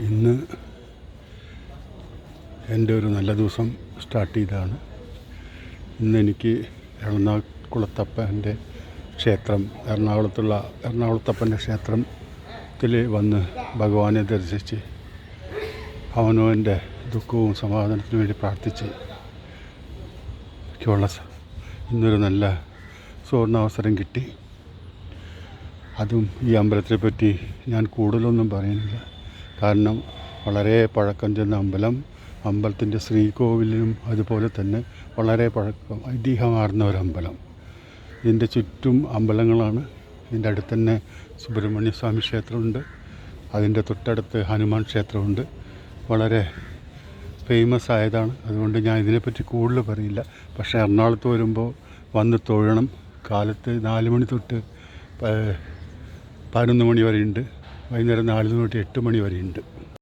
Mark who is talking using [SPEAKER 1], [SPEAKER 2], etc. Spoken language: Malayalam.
[SPEAKER 1] ഇന്ന് എൻ്റെ ഒരു നല്ല ദിവസം സ്റ്റാർട്ട് ചെയ്തതാണ്. ഇന്നെനിക്ക് എറണാകുളത്തപ്പൻ്റെ ക്ഷേത്രം എറണാകുളത്തപ്പൻ്റെ ക്ഷേത്രത്തിൽ വന്ന് ഭഗവാനെ ദർശിച്ച് അവനവൻ്റെ ദുഃഖവും സമാധാനത്തിനു വേണ്ടി പ്രാർത്ഥിച്ച് ഇന്നൊരു നല്ല സുവർണാവസരം കിട്ടി. അതും ഈ അമ്പലത്തെ പറ്റി ഞാൻ കൂടുതലൊന്നും പറയുന്നില്ല. കാരണം വളരെ പഴക്കം ചെന്ന അമ്പലത്തിൻ്റെ ശ്രീകോവിലും അതുപോലെ തന്നെ വളരെ ഐതിഹ്യമാർന്ന ഒരമ്പലം. ഇതിൻ്റെ ചുറ്റും അമ്പലങ്ങളാണ്. ഇതിൻ്റെ അടുത്ത് തന്നെ സുബ്രഹ്മണ്യ സ്വാമി ക്ഷേത്രമുണ്ട്. അതിൻ്റെ തൊട്ടടുത്ത് ഹനുമാൻ ക്ഷേത്രമുണ്ട്. വളരെ ഫേമസ് ആയതാണ്. അതുകൊണ്ട് ഞാൻ ഇതിനെപ്പറ്റി കൂടുതൽ പറയില്ല. പക്ഷേ എറണാകുളത്ത് വരുമ്പോൾ വന്ന് തൊഴണം. കാലത്ത് 4 മണി തൊട്ട് 11 മണി വരെയുണ്ട്. വൈകുന്നേരം 4 തൊട്ട് 8 മണി വരെയുണ്ട്.